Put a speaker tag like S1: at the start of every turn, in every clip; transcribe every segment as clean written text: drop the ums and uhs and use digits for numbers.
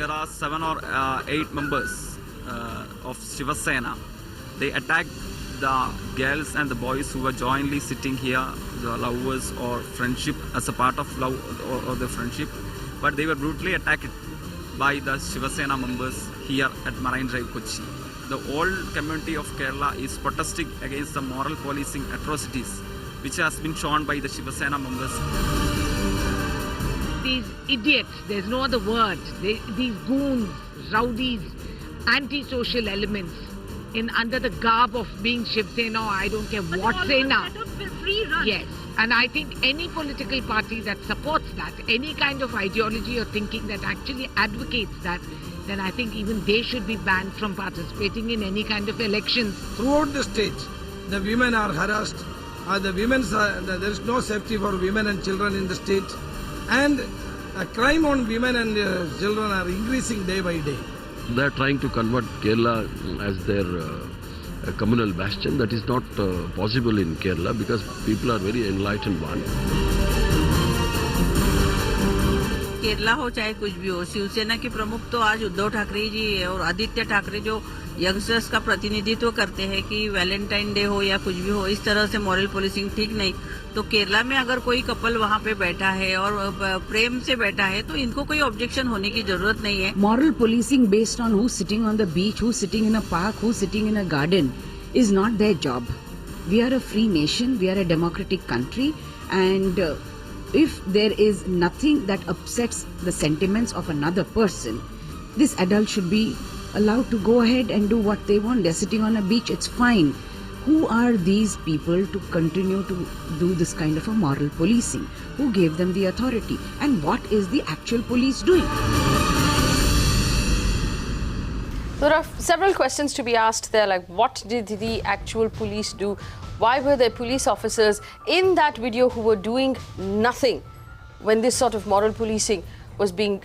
S1: there are 7 or 8 members of Shiv Sena. They attacked the girls and the boys who were jointly sitting here, the lovers or friendship as a part of love or the friendship. But they were brutally attacked by the Shiv Sena members here at Marine Drive, Kochi. The whole community of Kerala is protesting against the moral policing atrocities which has been shown by the Shiv Sena members.
S2: These idiots, there's no other word, these goons, rowdies, anti-social elements, under the garb of being Shiv Sena, or I don't care what Sena.
S3: Free run.
S2: Yes, and I think any political party that supports that, any kind of ideology or thinking that actually advocates that, then I think even they should be banned from participating in any kind of elections.
S4: Throughout the state, the women are harassed. There is no safety for women and children in the state, and crime on women and children are increasing day by day.
S5: They are trying to convert Kerala as their communal bastion. That is not possible in Kerala because people are very enlightened one.
S3: Kerala हो चाहे कुछ भी हो, शिवसेना के प्रमुख तो आज उद्धव ठाकरे जी है और आदित्य ठाकरे जो यंगस्टर्स का प्रतिनिधित्व करते हैं कि वैलेंटाइन डे हो या कुछ भी हो, इस तरह से मॉरल पुलिसिंग ठीक नहीं। तो केरला में अगर कोई कपल वहाँ पे बैठा है और प्रेम से बैठा है तो इनको कोई ऑब्जेक्शन होने की जरूरत नहीं है।
S6: Moral policing based on who's sitting on the beach, who's sitting in a park, who's sitting in a garden is not their job. We are a free nation, we are a democratic country, and if there is nothing that upsets the sentiments of another person, this adult should be allowed to go ahead and do what they want. They're sitting on a beach, it's fine. Who are these people to continue to do this kind of a moral policing? Who gave them the authority? And what is the actual police doing?
S7: There are several questions to be asked there, like what did the actual police do? Why were there police officers in that video who were doing nothing when this sort of moral policing was being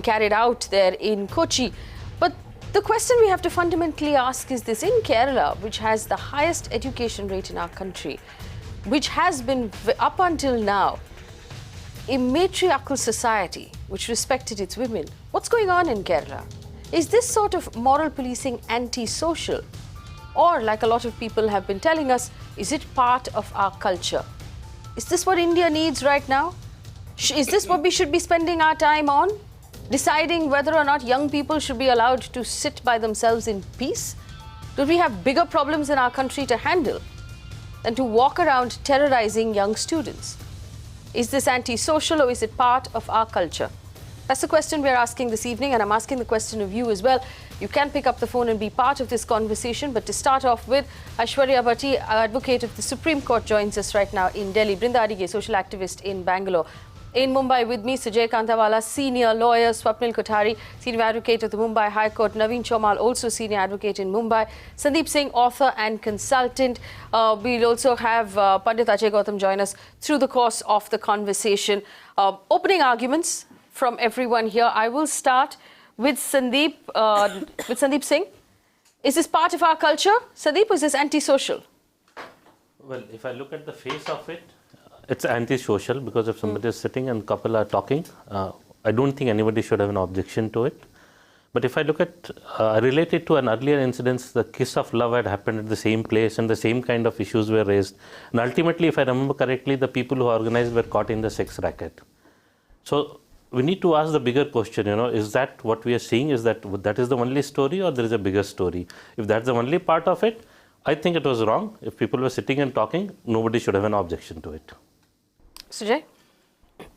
S7: carried out there in Kochi? But the question we have to fundamentally ask is this: in Kerala, which has the highest education rate in our country, which has been up until now a matriarchal society which respected its women, what's going on in Kerala? Is this sort of moral policing anti-social? Or, like a lot of people have been telling us, is it part of our culture? Is this what India needs right now? Is this what we should be spending our time on? Deciding whether or not young people should be allowed to sit by themselves in peace? Do we have bigger problems in our country to handle than to walk around terrorizing young students? Is this anti-social or is it part of our culture? That's the question we're asking this evening, and I'm asking the question of you as well. You can pick up the phone and be part of this conversation, but to start off with, Aishwarya Bhati, advocate of the Supreme Court, joins us right now in Delhi. Brinda Adige, social activist in Bangalore. In Mumbai with me, Sujay Kantawala, senior lawyer, Swapnil Kothari, senior advocate of the Mumbai High Court, Naveen Chomal, also senior advocate in Mumbai, Sandeep Singh, author and consultant. We'll also have Pandit, Ajay, Gautam join us through the course of the conversation. Opening arguments from everyone here. I will start with Sandeep, Singh. Is this part of our culture, Sandeep, or is this anti-social?
S8: Well, if I look at the face of it, it's anti-social, because if somebody is sitting and couple are talking, I don't think anybody should have an objection to it. But if I look at, related to an earlier incident, the kiss of love had happened at the same place and the same kind of issues were raised. And ultimately, if I remember correctly, the people who organized were caught in the sex racket. So we need to ask the bigger question, is that what we are seeing? Is that is the only story, or there is a bigger story? If that's the only part of it, I think it was wrong. If people were sitting and talking, nobody should have an objection to it.
S7: Sujay?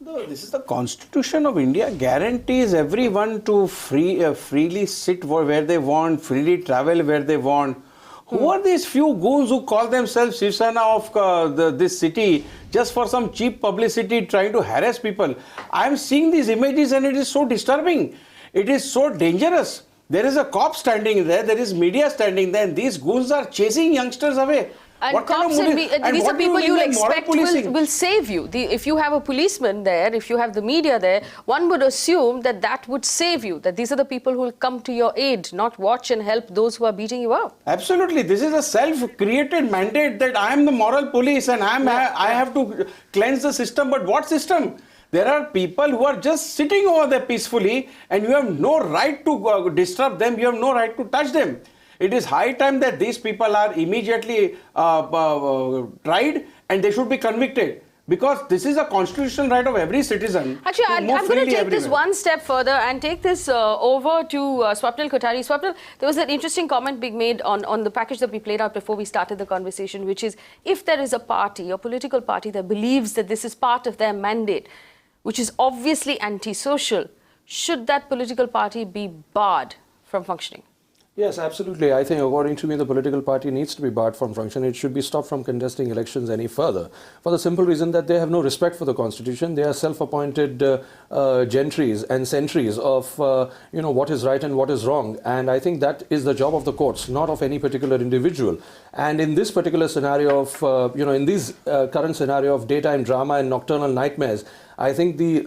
S9: No, this is the Constitution of India guarantees everyone to freely sit where they want, freely travel where they want. Who are these few goons who call themselves Shiv Sena of this city just for some cheap publicity, trying to harass people? I am seeing these images and it is so disturbing. It is so dangerous. There is a cop standing there, there is media standing there, and these goons are chasing youngsters away.
S7: And cops these are people you'll expect will save you. If you have a policeman there, if you have the media there, one would assume that that would save you, that these are the people who will come to your aid, not watch and help those who are beating you up.
S9: Absolutely. This is a self-created mandate that I am the moral police and I have to cleanse the system. But what system? There are people who are just sitting over there peacefully, and you have no right to disturb them. You have no right to touch them. It is high time that these people are immediately tried, and they should be convicted. Because this is a constitutional right of every citizen.
S7: Actually,
S9: to
S7: I'm
S9: move
S7: going to
S9: freely
S7: take this
S9: everywhere.
S7: one step further and take this over to Swapnil Kothari. Swapnil, there was an interesting comment being made on the package that we played out before we started the conversation, which is if there is a party, a political party that believes that this is part of their mandate, which is obviously antisocial, should that political party be barred from functioning?
S10: Yes, absolutely. I think according to me, the political party needs to be barred from function. It should be stopped from contesting elections any further, for the simple reason that they have no respect for the constitution. They are self-appointed gentries and sentries of what is right and what is wrong. And I think that is the job of the courts, not of any particular individual. And in this particular scenario of, in this current scenario of daytime drama and nocturnal nightmares, I think the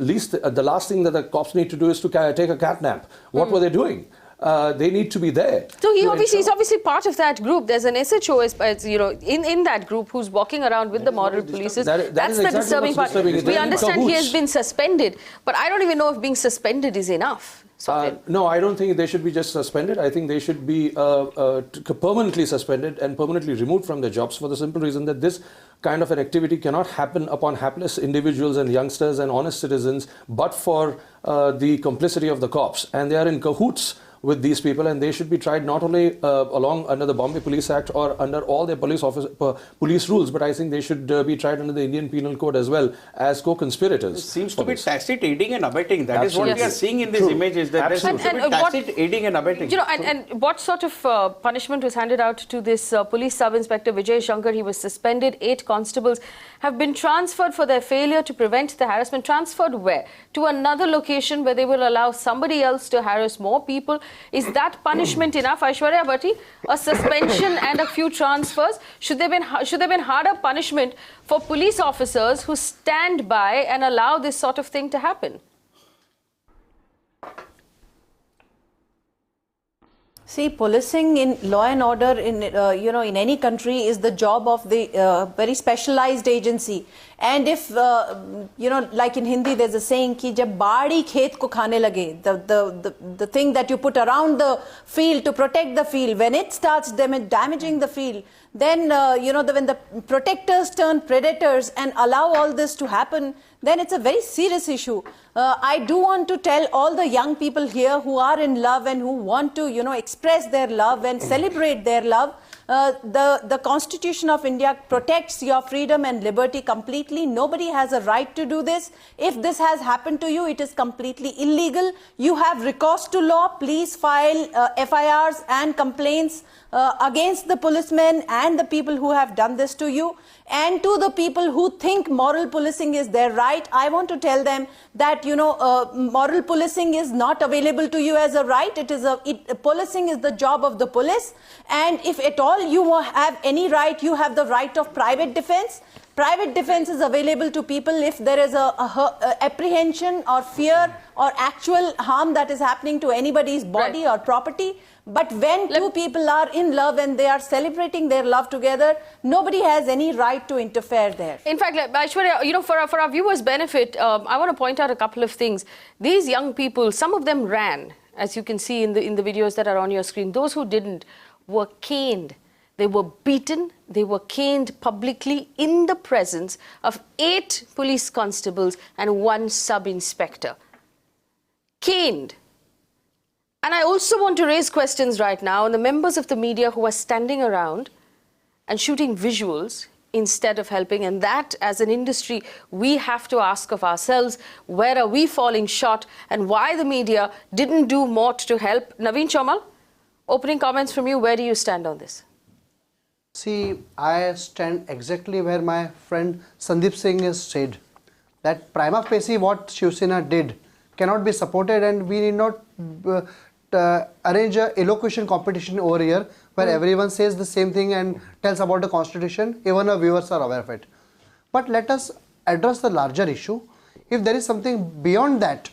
S10: last thing that the cops need to do is to take a cat nap. What were they doing? They need to be there.
S7: So he's obviously part of that group. There's an SHO, in that group who's walking around with the model police. That's the disturbing part. We understand he has been suspended, but I don't even know if being suspended is enough.
S10: No, I don't think they should be just suspended. I think they should be permanently suspended and permanently removed from their jobs, for the simple reason that this kind of an activity cannot happen upon hapless individuals and youngsters and honest citizens, but for the complicity of the cops. And they are in cahoots with these people, and they should be tried not only along under the Bombay Police Act or under all their police rules, but I think they should be tried under the Indian Penal Code as well as co-conspirators.
S9: It seems to be tacit aiding and abetting. That is what we are seeing in these images. That there seems to be tacit aiding and abetting.
S7: And what sort of punishment was handed out to this police sub-inspector Vijay Shankar? He was suspended. 8 constables have been transferred for their failure to prevent the harassment. Transferred where? To another location where they will allow somebody else to harass more people. Is that punishment enough, Aishwarya Bhati? A suspension and a few transfers? Should there have been harder punishment for police officers who stand by and allow this sort of thing to happen?
S11: See, policing in law and order in in any country is the job of the very specialized agency. And if like in Hindi, there's a saying कि जब बाड़ी खेत को खाने लगे, the thing that you put around the field to protect the field, when it starts damaging the field, then when the protectors turn predators and allow all this to happen, then it's a very serious issue. I do want to tell all the young people here who are in love and who want to express their love and celebrate their love. The Constitution of India protects your freedom and liberty completely. Nobody has a right to do this. If this has happened to you, it is completely illegal. You have recourse to law. Please file FIRs and complaints against the policemen and the people who have done this to you. And to the people who think moral policing is their right, I want to tell them that moral policing is not available to you as a right. Policing is the job of the police, and if at all you have any right, you have the right of private defense. Private defense is available to people if there is a apprehension or fear or actual harm that is happening to anybody's body or property. But when two people are in love and they are celebrating their love together, nobody has any right to interfere there.
S7: In fact, Aishwarya, for our viewers' benefit, I want to point out a couple of things. These young people, some of them ran, as you can see in the videos that are on your screen. Those who didn't were caned. They were beaten, they were caned publicly in the presence of 8 police constables and 1 sub-inspector. Caned. And I also want to raise questions right now on the members of the media who are standing around and shooting visuals instead of helping. And that, as an industry, we have to ask of ourselves, where are we falling short and why the media didn't do more to help? Naveen Chomal, opening comments from you. Where do you stand on this?
S12: See, I stand exactly where my friend Sandeep Singh has said, that prima facie what Shiv Sena did cannot be supported, and we need not arrange a elocution competition over here where everyone says the same thing and tells about the constitution. Even our viewers are aware of it. But let us address the larger issue. If there is something beyond that,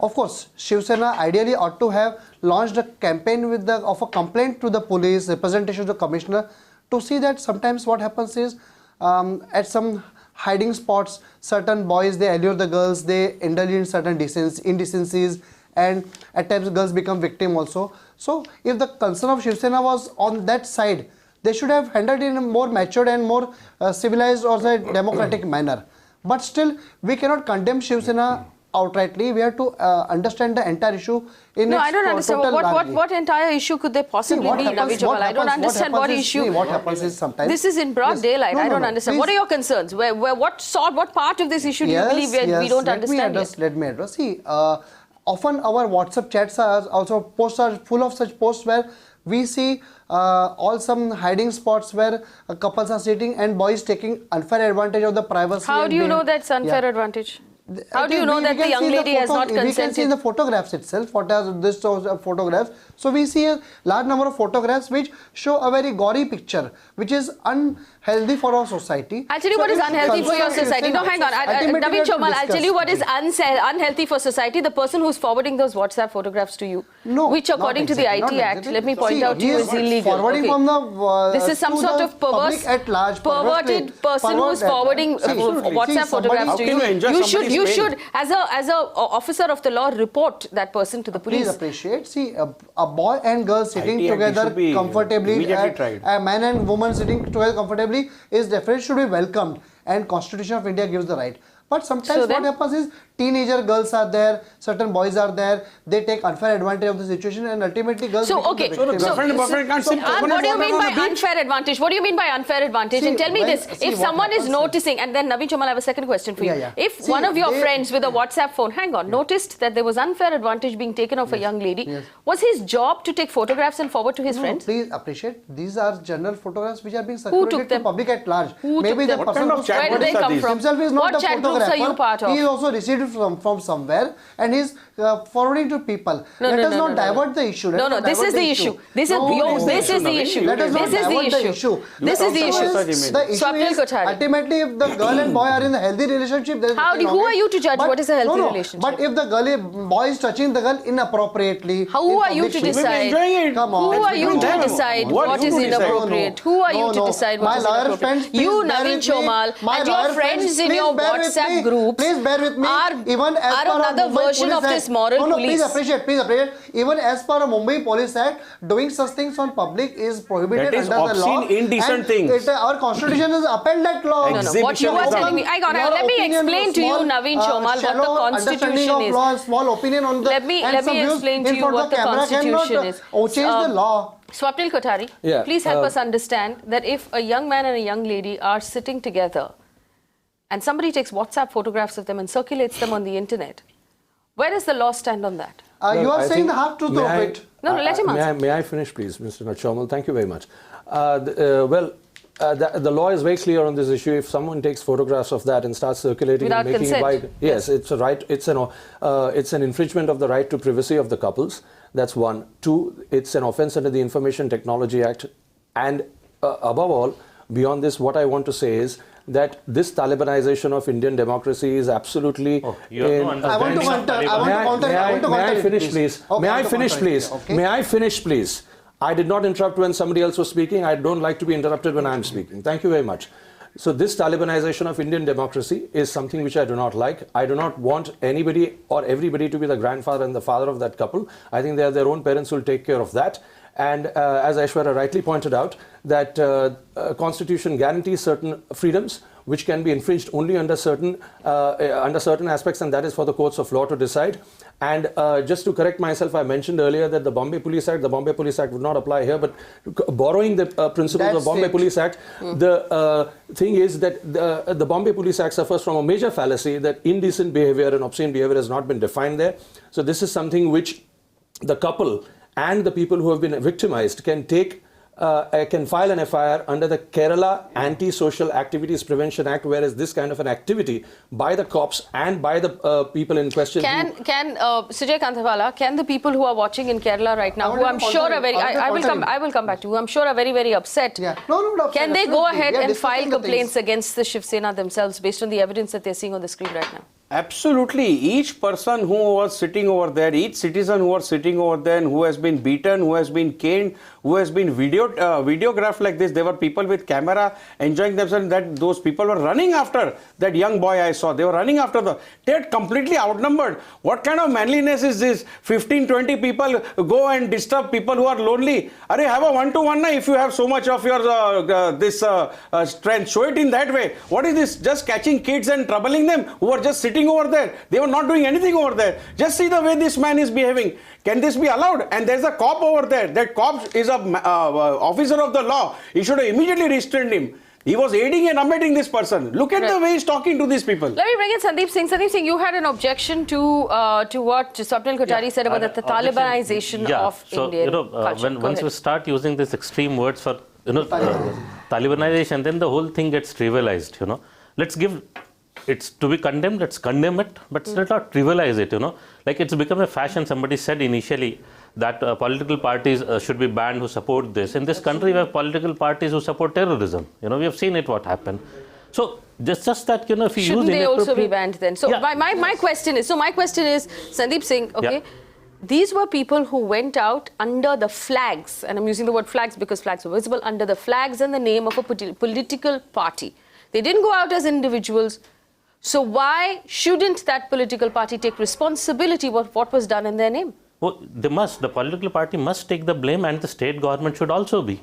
S12: of course, Shiv Sena ideally ought to have launched a campaign of a complaint to the police, representation to the commissioner, to see that sometimes what happens is at some hiding spots. Certain boys, they allure the girls, they indulge in certain indecencies, and at times girls become victim also. So if the concern of Shiv Sena was on that side, they should have handled it in a more matured and more civilized or say democratic manner. But still, we cannot condemn Shiv Sena outrightly. We have to understand the entire issue in
S7: No,
S12: its
S7: I don't understand. What entire issue could there possibly be, Naveen Chomal? I don't understand what issue.
S12: What happens is sometimes
S7: This is in broad daylight.
S12: No,
S7: I
S12: no,
S7: don't
S12: no.
S7: understand.
S12: Please.
S7: What are your concerns? What part of this issue do you believe we don't understand yet?
S12: Let me address. See, often our WhatsApp chats are also posts are full of such posts where we see all some hiding spots where couples are sitting and boys taking unfair advantage of the privacy.
S7: How do you know that's unfair advantage? How do you know that the young lady has not consented?
S12: We can see in the photographs itself, what are this photographs. So we see a large number of photographs which show a very gory picture, which is unhealthy for our society.
S7: I'll tell you what is unhealthy for your society. No, hang on. Naveen Chomal, I'll tell you what is unhealthy for society. The person who's forwarding those WhatsApp photographs to you, which according to the IT Act, let me point out to you, is illegal.
S12: Forwarding from the
S7: this is some sort of perverted person who's forwarding WhatsApp photographs to you. You should, as a officer of the law, report that person to the police.
S12: Please appreciate. See, a boy and girl sitting together comfortably, a man and woman sitting together comfortably is definitely should be welcomed, and Constitution of India gives the right. But sometimes what happens is teenager girls are there, certain boys are there, they take unfair advantage of the situation, and ultimately girls
S7: what do you mean by unfair advantage? What do you mean by unfair advantage? And tell me this, if someone is noticing, and then Naveen Chomal, I have a second question for you. If one of your friends with a WhatsApp phone, noticed that there was unfair advantage being taken of a young lady, was his job to take photographs and forward to his friends?
S12: Please appreciate, these are general photographs which are being circulated to public at large.
S7: Maybe
S12: the person
S7: where did they come from?
S12: himself is not
S7: what chat groups are you part of?
S12: He is also received it from somewhere, and he's forwarding to people. Let us not divert the issue.
S7: This is the issue. This is the issue.
S12: Let us not divert the issue.
S7: This is the issue.
S12: Swapnil Kothari. Ultimately, if the girl and boy are in a healthy relationship, there is
S7: who are you to judge what is a healthy relationship?
S12: But if the boy is touching the girl inappropriately,
S7: who are you to decide?
S12: Come on.
S7: Who are you to decide what is inappropriate? Who are you to decide what is inappropriate? You, Naveen Chomal, and your friends in your WhatsApp group are another version of this moral police.
S12: Please appreciate. Even as per a Mumbai Police Act, doing such things on public is prohibited under the law.
S9: That is obscene, indecent things.
S12: Our constitution has upheld that law.
S7: What you are telling me, let me explain to you, Naveen Chomal, what the constitution is.
S12: Law, small opinion on the,
S7: let me explain to you what the constitution is.
S12: Change the law.
S7: Swapnil Kothari, please help us understand that if a young man and a young lady are sitting together and somebody takes WhatsApp photographs of them and circulates them on the internet, where does the law stand on that?
S12: You are saying the half-truth of it.
S7: No, let him answer.
S10: May I finish, please, Mr. Chomal? Thank you very much. The law is very clear on this issue. If someone takes photographs of that and starts circulating
S7: without
S10: and making
S7: consent.
S10: yes, it's a right. It's an infringement of the right to privacy of the couples. That's one. Two, it's an offence under the Information Technology Act. And above all, beyond this, what I want to say is that this Talibanization of Indian democracy is absolutely...
S12: I want to counter.
S10: May I finish, please? May I finish, please? May I finish, please? I did not interrupt when somebody else was speaking. I don't like to be interrupted when I am speaking. Thank you very much. So this Talibanization of Indian democracy is something which I do not like. I do not want anybody or everybody to be the grandfather and the father of that couple. I think they are their own parents who will take care of that. And as Aishwarya rightly pointed out, that Constitution guarantees certain freedoms which can be infringed only under certain aspects, and that is for the courts of law to decide. And just to correct myself, I mentioned earlier that the Bombay Police Act would not apply here, but borrowing the principles of Bombay Police Act, the thing is that the Bombay Police Act suffers from a major fallacy that indecent behavior and obscene behavior has not been defined there. So this is something which the couple and the people who have been victimized can file an FIR under the Kerala Anti-Social Activities Prevention Act, whereas this kind of an activity by the cops and by the people in question...
S7: Sujay Kantawala, can the people who are watching in Kerala right now, who I'm sure are very... I will come back to you, who I'm sure are very, very upset.
S12: Yeah.
S7: Can they go ahead and file complaints against the Shiv Sena themselves based on the evidence that they're seeing on the screen right now?
S9: Absolutely. Each person who was sitting over there, each citizen who was sitting over there and who has been beaten, who has been caned, who has been videographed like this, there were people with camera enjoying themselves, that those people were running after that young boy I saw. They were running after they are completely outnumbered. What kind of manliness is this? 15, 20 people go and disturb people who are lonely. Are you have a one-to-one now if you have so much of your strength? Show it in that way. What is this? Just catching kids and troubling them who are just sitting over there. They were not doing anything over there. Just see the way this man is behaving. Can this be allowed? And there's a cop over there. That cop is a officer of the law. He should have immediately restrained him. He was aiding and abetting this person. Look at the way he's talking to these people.
S7: Let me bring in Sandeep Singh. Sandeep Singh, you had an objection to what Swapnil Kothari said about the Talibanization of Indian culture.
S8: Once you start using these extreme words for Talibanization, then the whole thing gets trivialized. Let's give it's to be condemned. Let's condemn it, but let's not trivialize it. Like it's become a fashion. Somebody said initially that political parties should be banned who support this. In this country, we have political parties who support terrorism. We have seen it what happened. So just that if you
S7: shouldn't
S8: use
S7: they also be banned then? So my question is Sandeep Singh. Okay. Yeah. These were people who went out under the flags, and I'm using the word flags because flags were visible, under the flags and the name of a political party. They didn't go out as individuals. So why shouldn't that political party take responsibility for what was done in their name?
S8: Well, they must. The political party must take the blame, and the state government should also be,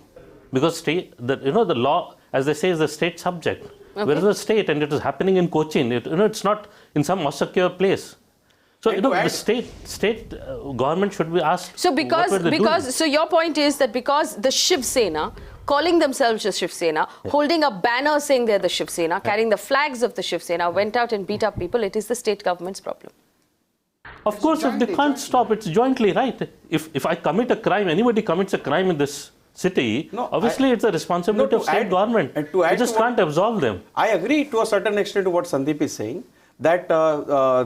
S8: because the law, as they say, is the state subject. Okay. Where is the state, and it is happening in Kochi. It's not in some secure place. So the state government should be asked.
S7: So so your point is that because the Shiv Sena, calling themselves the Shiv Sena, holding a banner saying they're the Shiv Sena, carrying the flags of the Shiv Sena, went out and beat up people, it is the state government's problem.
S8: Of course, if they can't stop, it's jointly, right? If I commit a crime, anybody commits a crime in this city, obviously it's the responsibility of state government. You just can't absolve them.
S9: I agree to a certain extent to what Sandeep is saying, that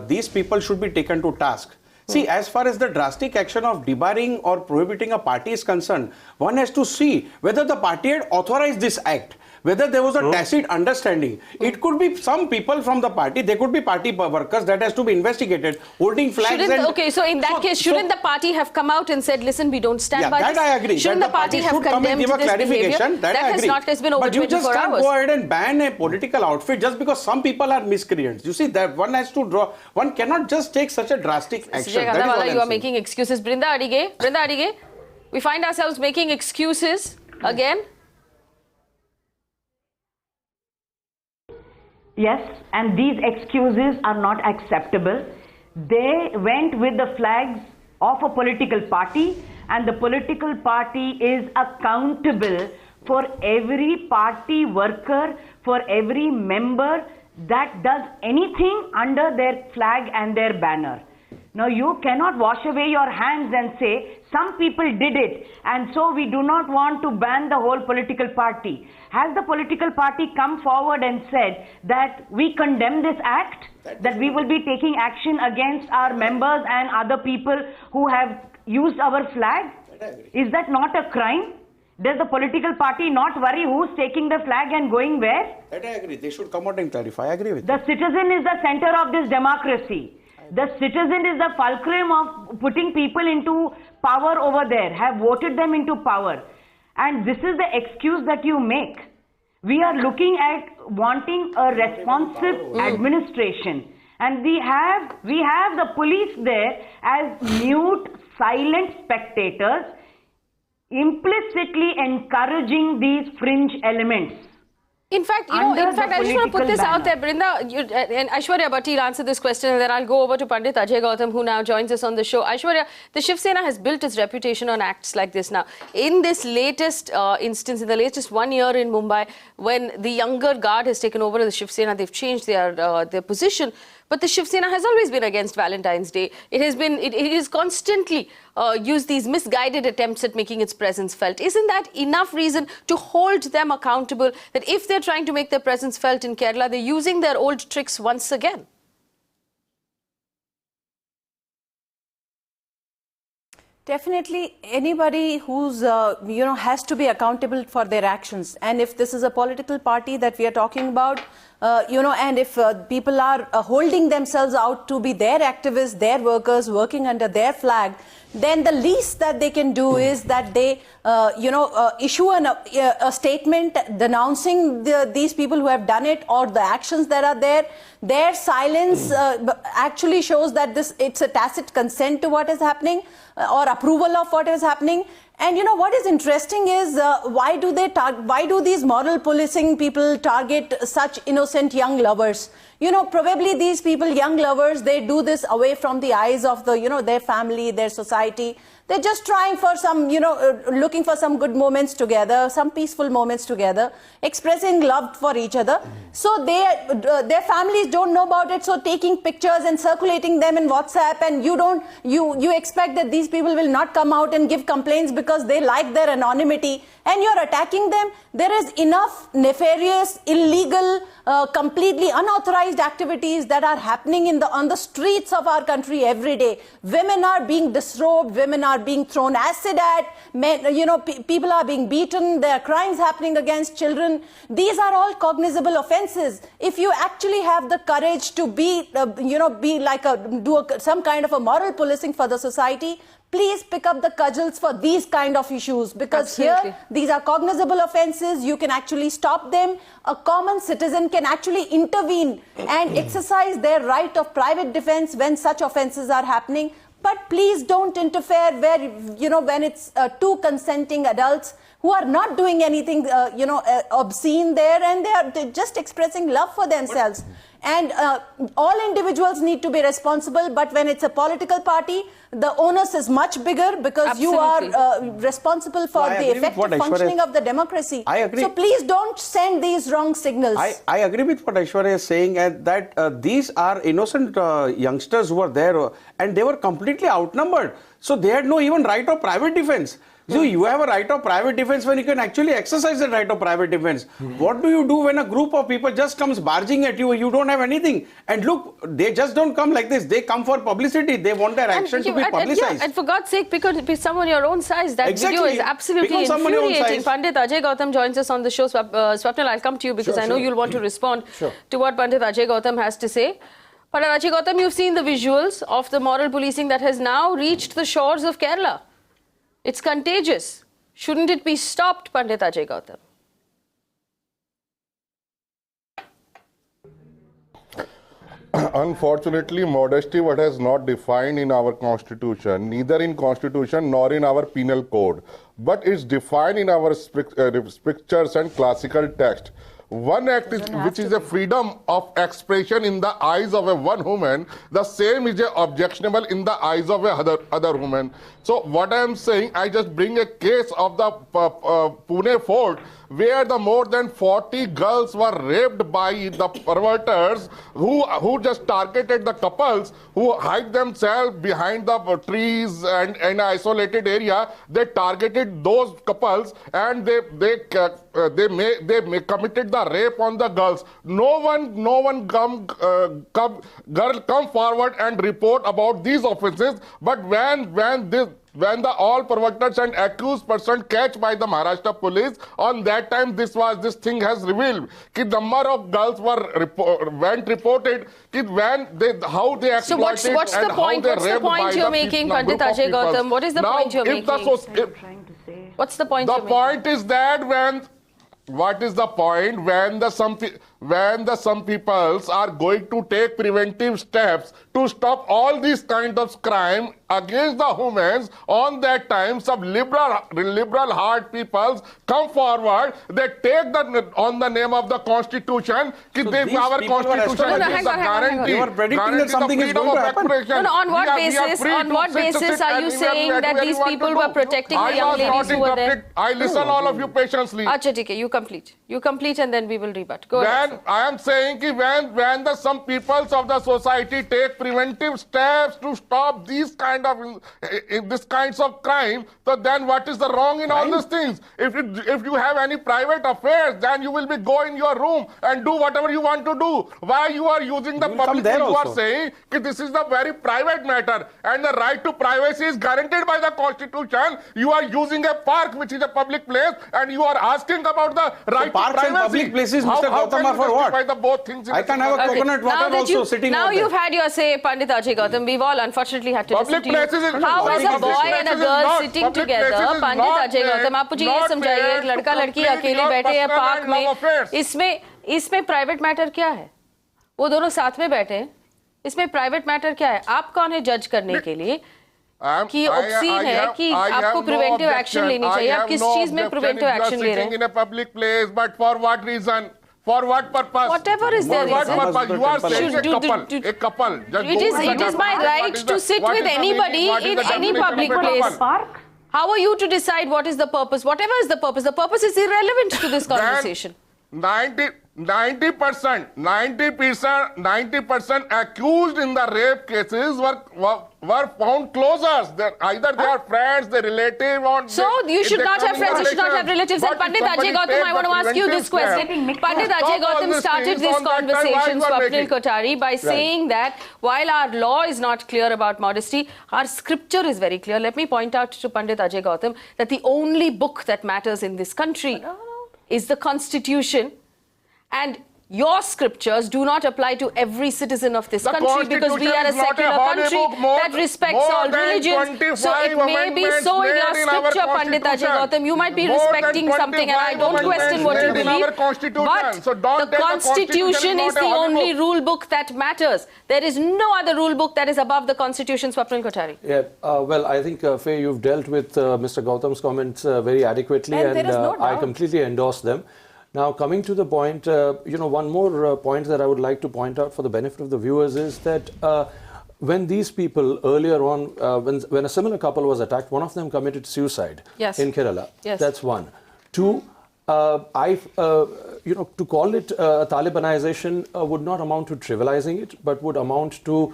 S9: these people should be taken to task. See, as far as the drastic action of debarring or prohibiting a party is concerned, one has to see whether the party had authorized this act, whether there was a tacit understanding. It could be some people from the party, they could be party workers, that has to be investigated, holding flags.
S7: Okay, so in that case, shouldn't the party have come out and said, listen, we don't stand by this?
S9: That I agree.
S7: Shouldn't the party have condemned this behavior? That has not been over 24 hours.
S9: But you just can't go ahead and ban a political outfit just because some people are miscreants. You see, that one has to draw, one cannot just take such a drastic action.
S7: Sujay Kantawala, you are making excuses. Brinda Adige, we find ourselves making excuses again.
S13: Yes, and these excuses are not acceptable. They went with the flags of a political party, and the political party is accountable for every party worker, for every member that does anything under their flag and their banner. Now, you cannot wash away your hands and say, some people did it, and so we do not want to ban the whole political party. Has the political party come forward and said that we condemn this act, that we will be taking action against our members and other people who have used our flag? Is that not a crime? Does the political party not worry who's taking the flag and going where?
S9: That I agree. They should come out and clarify. I agree with
S13: you. The citizen is the center of this democracy. The citizen is the fulcrum of putting people into power over there, have voted them into power. And this is the excuse that you make. We are looking at wanting a responsive administration. And we have the police there as mute, silent spectators, implicitly encouraging these fringe elements.
S7: In fact, I just want to put this out there, Brinda, and Aishwarya Bhati will answer this question, and then I'll go over to Pandit Ajay Gautam, who now joins us on the show. Aishwarya, the Shiv Sena has built its reputation on acts like this now. In this latest instance, in the latest 1 year in Mumbai, when the younger guard has taken over the Shiv Sena, they've changed their position. But the Shiv Sena has always been against Valentine's Day. It has constantly used these misguided attempts at making its presence felt. Isn't that enough reason to hold them accountable, that if they're trying to make their presence felt in Kerala, they're using their old tricks once again?
S11: Definitely, anybody who's has to be accountable for their actions. And if this is a political party that we are talking about, and if people are holding themselves out to be their activists, their workers, working under their flag, then the least that they can do is that they, issue a statement denouncing these people who have done it, or the actions that are there. Their silence actually shows that it's a tacit consent to what is happening, or approval of what is happening. And what is interesting is why do these moral policing people target such innocent young lovers? Probably these people, young lovers, they do this away from the eyes of their family, their society. They're just trying for some, looking for some good moments together, some peaceful moments together, expressing love for each other. So their families don't know about it. So taking pictures and circulating them in WhatsApp, and you expect that these people will not come out and give complaints because they like their anonymity, and you're attacking them. There is enough nefarious, illegal, completely unauthorized activities that are happening on the streets of our country every day. Women are being disrobed, women are being thrown acid at, men, people are being beaten, there are crimes happening against children. These are all cognizable offenses. If you actually have the courage to do some kind of a moral policing for the society, please pick up the cudgels for these kind of issues, because here these are cognizable offenses. You can actually stop them. A common citizen can actually intervene and exercise their right of private defense when such offenses are happening. But please don't interfere when it's two consenting adults who are not doing anything obscene there, and they're just expressing love for themselves. And all individuals need to be responsible, but when it's a political party, the onus is much bigger, because you are responsible for the effective functioning of the democracy.
S9: I agree.
S11: So please don't send these wrong signals.
S9: I agree with what Aishwarya is saying, and that these are innocent youngsters who were there, and they were completely outnumbered. So they had no even right of private defense. So you have a right of private defense when you can actually exercise the right of private defense. What do you do when a group of people just comes barging at you? You don't have anything. And look, they just don't come like this. They come for publicity. They want their action to be publicized.
S7: And for God's sake, pick someone your own size. That video is absolutely infuriating. Pandit Ajay Gautam joins us on the show. Swapnil, I'll come to you because I know you'll want to respond to what Pandit Ajay Gautam has to say. Pandit Ajay Gautam, you've seen the visuals of the moral policing that has now reached the shores of Kerala. It's contagious. Shouldn't it be stopped, Pandit Ajay Gautam?
S14: Unfortunately, modesty what is not defined in our constitution, neither in constitution nor in our penal code, but it's defined in our scriptures and classical text. One act which is a freedom of expression in the eyes of a one woman, the same is objectionable in the eyes of a other woman. So what I am saying, I just bring a case of the Pune fort, where the more than 40 girls were raped by the perverters who just targeted the couples who hide themselves behind the trees and an isolated area. They targeted those couples and they committed the rape on the girls. No one come forward and report about these offences. But when the all perverters and accused person catch by the Maharashtra police, on that time this thing has revealed that number of girls went reported how they exploited.
S7: So what's the point? What's the point you're making, Pandit Ajay Gautam? What is the point you're making? What's the point? The
S14: point is that what is the point when some peoples are going to take preventive steps to stop all these kind of crime against the women? On that time, some liberal heart peoples come forward. They take on the name of the constitution. Our constitution gives the guarantee.
S9: You are predicting that something is going to happen.
S7: On what basis are you saying that these people were protecting the young ladies who were there?
S14: I listen all of you patiently.
S7: Ajay, you complete, and then we will rebut. Go ahead.
S14: I am saying that when some peoples of the society take preventive steps to stop these kinds of crime, so then what is the wrong in all these things? If you have any private affairs, then you will go in your room and do whatever you want to do. Why you are using the public? You are saying that this is the very private matter, and the right to privacy is guaranteed by the Constitution. You are using a park, which is a public place, and you are asking about the right to privacy.
S9: And public places, Mr. Gautam, are for what?
S14: Both things
S9: I can have a coconut water also sitting
S7: now
S9: out there.
S7: you've had your say, Pandit Ajay Gautam. We've all unfortunately had to listen to you. How is a boy and a girl sitting together? Pandit Ajay Gautam, आप मुझे ये समझाइए, एक लड़का लड़की अकेले बैठे हैं पार्क में, इसमें प्राइवेट मैटर क्या है? वो दोनों साथ में बैठे हैं, इसमें प्राइवेट मैटर क्या है? आप कौन है जज करने के लिए कि ऑब्सीन है कि आपको प्रिवेंटिव एक्शन लेनी चाहिए? आप किस चीज में प्रिवेंटिव एक्शन ले रहे हैं?
S14: In a public place, but for what reason? For what purpose?
S7: Whatever is their reason.
S14: You are saying a couple.
S7: It is my right to sit with anybody in any public place. How are you to decide what is the purpose? Whatever is the purpose is irrelevant to this conversation.
S14: 90% accused in the rape cases were found closers. Either they are friends, they relative, or
S7: so you should not have friends, you should not have relatives. And Pandit Ajay Gautam, I want to ask you this question. Pandit Ajay Gautam started this conversation, Swapnil Kothari, by saying that while our law is not clear about modesty, our scripture is very clear. Let me point out to Pandit Ajay Gautam that the only book that matters in this country is the Constitution, and your scriptures do not apply to every citizen of this country because we are a secular country that respects all religions. So it may be so in your scripture, Pandit Ajay Gautam, you might be respecting something, and I don't question what you believe, but the Constitution is the only rule book that matters. There is no other rule book that is above the Constitution, Swapnil Kothari.
S10: Yeah, well, I think, Faye, you've dealt with Mr. Gautam's comments very adequately, and I completely endorse them. Now, coming to the point, one more point that I would like to point out for the benefit of the viewers is that when these people earlier on, when a similar couple was attacked, one of them committed suicide in Kerala. Yes. That's one. Two, to call it Talibanization would not amount to trivializing it, but would amount to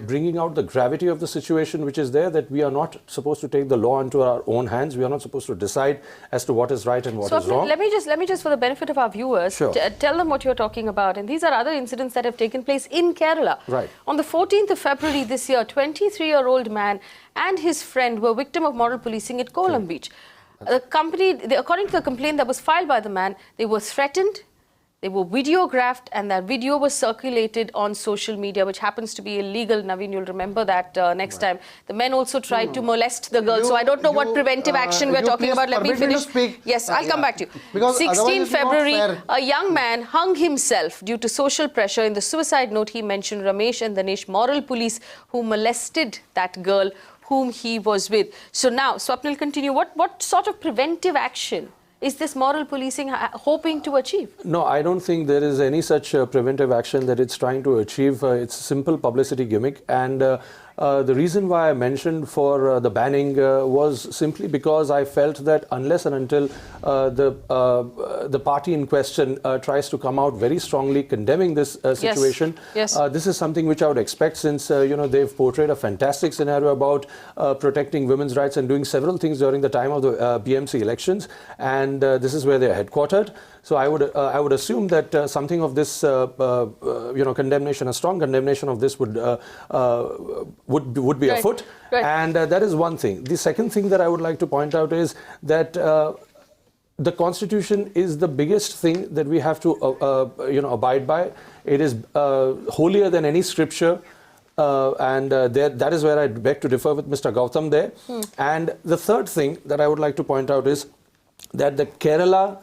S10: bringing out the gravity of the situation which is there, that we are not supposed to take the law into our own hands. We are not supposed to decide as to what is right and what is wrong.
S7: Let me just for the benefit of our viewers, tell them what you're talking about. And these are other incidents that have taken place in Kerala.
S10: Right.
S7: On the 14th of February this year, 23-year-old man and his friend were victim of moral policing at Kolam Beach. According to the complaint that was filed by the man, they were threatened, they were videographed, and that video was circulated on social media, which happens to be illegal. Naveen, you'll remember that next time. The men also tried to molest the girl. So I don't know what preventive action we're talking about. Let me finish. Yes, I'll come back to you. Because 16 February, a young man hung himself due to social pressure. In the suicide note, he mentioned Ramesh and Danesh, moral police, who molested that girl whom he was with. So now, Swapnil, continue. What sort of preventive action is this moral policing hoping to achieve?
S10: No, I don't think there is any such preventive action that it's trying to achieve. It's a simple publicity gimmick. And the reason why I mentioned for the banning was simply because I felt that unless and until the party in question tries to come out very strongly condemning this situation, this is something which I would expect, since they've portrayed a fantastic scenario about protecting women's rights and doing several things during the time of the BMC elections, and this is where they're headquartered. So I would assume that something of this condemnation, a strong condemnation of this would be afoot, and that is one thing. The second thing that I would like to point out is that the Constitution is the biggest thing that we have to abide by. It is holier than any scripture. That is where I beg to differ with Mr. Gautam there. And the third thing that I would like to point out is that the Kerala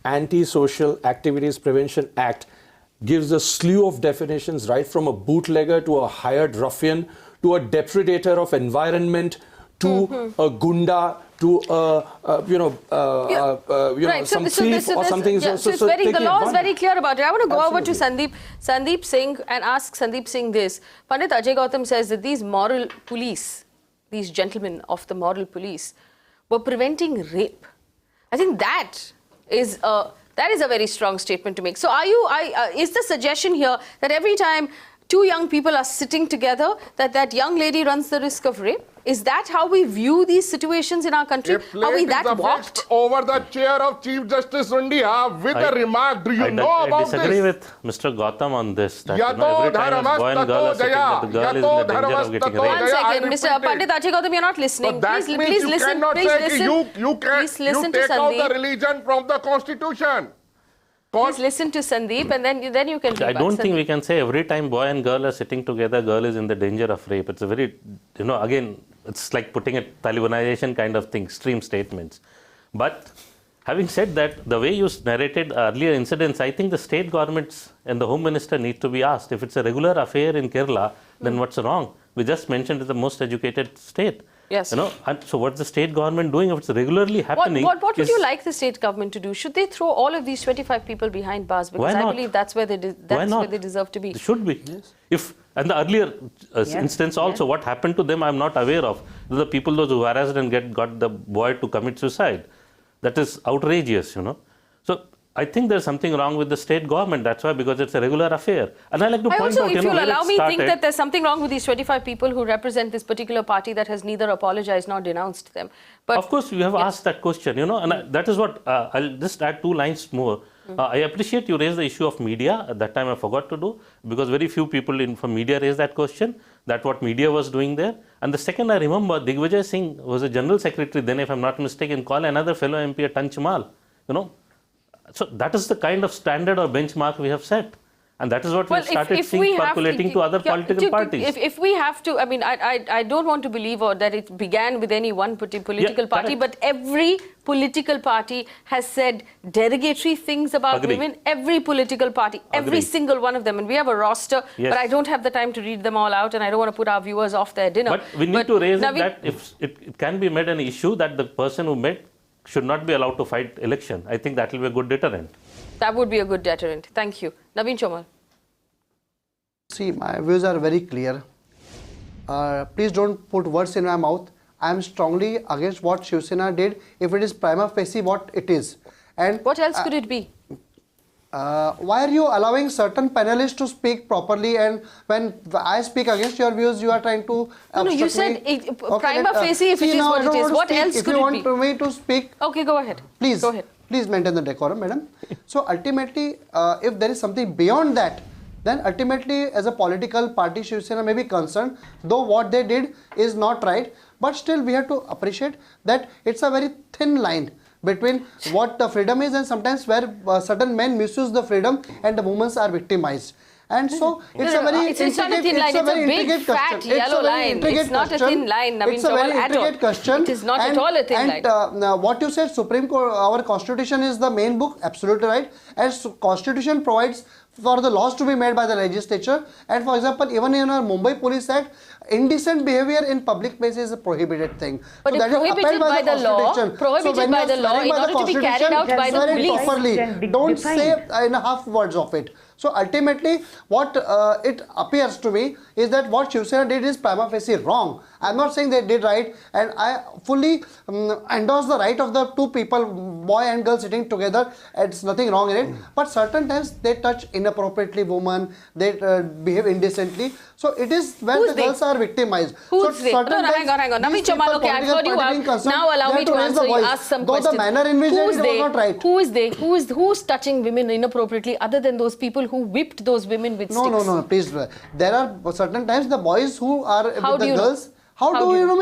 S10: Anti-Social Activities Prevention Act gives a slew of definitions, right from a bootlegger to a hired ruffian to a depredator of environment to a gunda to some thief or something.
S7: The law is very clear about it. I want to go over to Sandeep Singh and ask Sandeep Singh this. Pandit Ajay Gautam says that these moral police, these gentlemen of the moral police, were preventing rape. I think that is a That is a very strong statement to make. So is the suggestion here that every time two young people are sitting together, that young lady runs the risk of rape? Is that how we view these situations in our country? Are we that warped?
S14: Over the chair of Chief Justice India with a remark. Do you know about this?
S8: I disagree with Mr. Gautam on this. That, every time a boy and girl are sitting, that the girl is in the danger of getting raped.
S7: One second, Mr. Pandit Ajay Gautam, you're not listening. Please listen. Please listen to
S14: take out
S7: Sandeep.
S14: the religion from the Constitution.
S7: Please listen to Sandeep, and then you can.
S8: I don't think we can say every time boy and girl are sitting together, girl is in the danger of rape. It's a very, again, it's like putting a Talibanization kind of thing, extreme statements. But having said that, the way you narrated earlier incidents, I think the state governments and the Home Minister need to be asked. If it's a regular affair in Kerala, then what's wrong? We just mentioned it's the most educated state.
S7: Yes.
S8: And so what's the state government doing if it's regularly happening?
S7: What would you like the state government to do? Should they throw all of these 25 people behind bars? Because I believe that's where they deserve to be.
S8: They should be. Yes. And the earlier instance also, what happened to them, I'm not aware of. The people those who harassed and got the boy to commit suicide. That is outrageous, So I think there's something wrong with the state government. That's why, because it's a regular affair. And I like to point out,
S7: if you'll allow me, think that there's something wrong with these 25 people who represent this particular party that has neither apologized nor denounced them. But
S8: of course, you have asked that question, and that is what I'll just add 2 lines more. I appreciate you raised the issue of media. At that time, I forgot to do, because very few people from media raised that question. That's what media was doing there. And the second, I remember Digvijay Singh was a general secretary then, if I'm not mistaken, called another fellow MP a Tanchmal, So that is the kind of standard or benchmark we have set. And that is what we started seeing percolating to other political parties.
S7: If we have to, I don't want to believe that it began with any one political party, but every political party has said derogatory things about women. Every political party, every single one of them. And we have a roster, but I don't have the time to read them all out, and I don't want to put our viewers off their dinner.
S8: But we need to raise that if it can be made an issue that the person who made should not be allowed to fight election. I think that will be a good deterrent.
S7: That would be a good deterrent. Thank you. Naveen Chomal.
S12: See, my views are very clear. Please don't put words in my mouth. I am strongly against what Shiv Sena did, if it is prima facie what it is. And
S7: what else could it be?
S12: Why are you allowing certain panelists to speak properly, and when I speak against your views, you are trying to
S7: No, you said prima facie if it is what it is. What else could it be?
S12: If you want me to speak...
S7: Okay, go ahead.
S12: Please.
S7: Go ahead.
S12: Please maintain the decorum, madam. So ultimately, if there is something beyond that, then ultimately as a political party, Shiv Sena may be concerned, though what they did is not right, but still we have to appreciate that it's a very thin line between what the freedom is and sometimes where certain men misuse the freedom and the women are victimized. And so it's a very
S7: it's not a thin line, it's a big fat yellow line. It's not a thin line, Naveen Chomal, at all.
S12: Question.
S7: It is not at all a thin line.
S12: And what you said, Supreme Court, our Constitution is the main book, absolutely right. And Constitution provides for the laws to be made by the legislature. And for example, even in our Mumbai Police Act, indecent behavior in public places is a prohibited thing.
S7: But so it's prohibited by the law, in order to be carried out by the police.
S12: Properly. Don't say in half words of it. So ultimately, what it appears to me is that what Shiv Sena did is prima facie wrong. I'm not saying they did right, and I fully endorse the right of the two people, boy and girl sitting together. It's nothing wrong in it. But certain times they touch inappropriately women, they behave indecently. So it is when the girls are victimized.
S7: Who's they? No, hang on. Naveen Chomal, okay, I've heard you out. Now allow me to ask some questions.
S12: The manner in which it was not right.
S7: Who is they? Who's touching women inappropriately other than those people who whipped those women with sticks?
S12: No, please. There are certain times the boys who are with the girls. How do you know?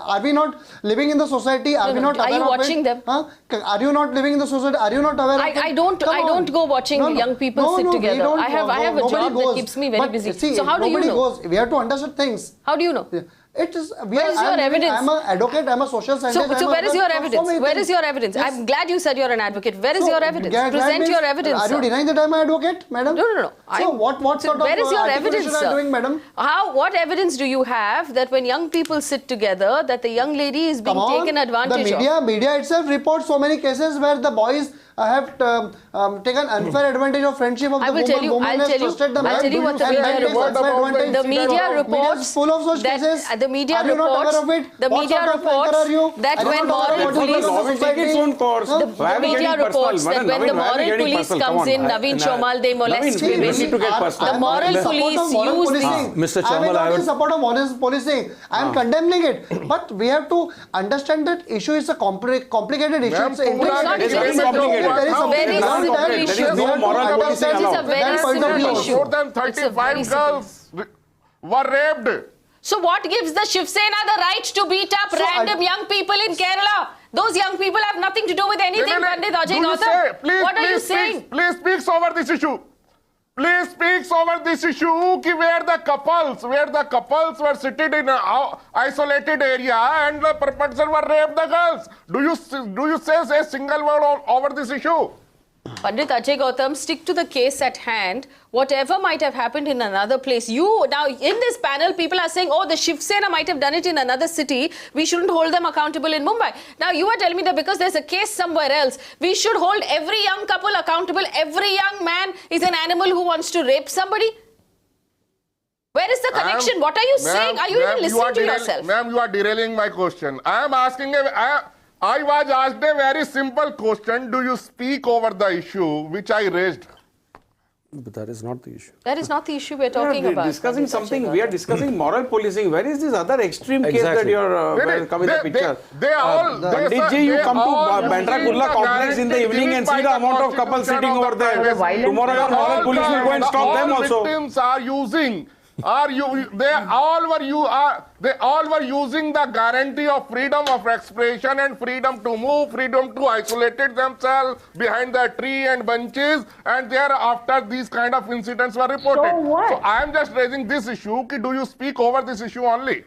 S12: Are we not living in the society? Are we not aware of it?
S7: Are you watching them?
S12: Are you not living in the society? Are you not aware of it?
S7: I don't go watching young people sit together. I have a job that keeps me very busy. So how do you know?
S12: We have to understand things.
S7: How do you know?
S12: It is.
S7: Where is your evidence?
S12: I'm an advocate. I'm a social scientist.
S7: So where is your evidence? Where is your evidence?
S12: Yes.
S7: I'm glad you said you're an advocate. Where is your evidence? Present your evidence.
S12: Are you denying that I'm an advocate, madam?
S7: No.
S12: So what sort of
S7: where is your evidence,
S12: are doing, madam?
S7: What evidence do you have that when young people sit together, that the young lady is being taken advantage of?
S12: The media itself reports so many cases where the boys have taken unfair advantage of friendship of the woman. Woman has trusted the man.
S7: I'll tell you what the media reports. The media reports
S12: full of such cases.
S7: The media
S12: Are you not aware of it?
S7: The media reports that when moral police, the media reports that when the moral police comes in, Naveen Chomal, they molest women. The moral police use
S10: Mr.
S12: I am
S10: Chomal,
S12: not in support of honest policing. I am condemning it. But we have to understand that issue is a complicated issue. It's very
S7: simple issue. It's a very simple issue.
S14: More than 35 girls were raped.
S7: So what gives the Shiv Sena the right to beat up random young people in Kerala? Those young people have nothing to do with anything, Pandit Ajay Gautam. What are you saying?
S14: Please speak over this issue. Please speak over this issue where the couples were seated in an isolated area and the perpetrators were raped the girls. Do you say a single word over this issue?
S7: Pandit Ajay Gautam, stick to the case at hand. Whatever might have happened in another place. Now in this panel, people are saying, oh, the Shiv Sena might have done it in another city. We shouldn't hold them accountable in Mumbai. Now you are telling me that because there's a case somewhere else, we should hold every young couple accountable. Every young man is an animal who wants to rape somebody. Where is the connection? What are you saying? Are you even listening to yourself?
S14: Ma'am, you are derailing my question. I am asking I was asked a very simple question. Do you speak over the issue which I raised?
S10: But that is not the issue.
S7: That is not the issue we're talking about.
S9: Discussing something, we are discussing moral policing. Where is this other extreme case that you are coming in the picture? Panditji, you come to Bandra Kurla complex in the evening and see the amount of couples sitting over there. Tomorrow your moral police will go and stop them also.
S14: Victims are using. They all were using the guarantee of freedom of expression and freedom to move, freedom to isolate themselves behind the tree and benches, and thereafter these kind of incidents were reported.
S13: So what?
S14: So I am just raising this issue. Do you speak over this issue only?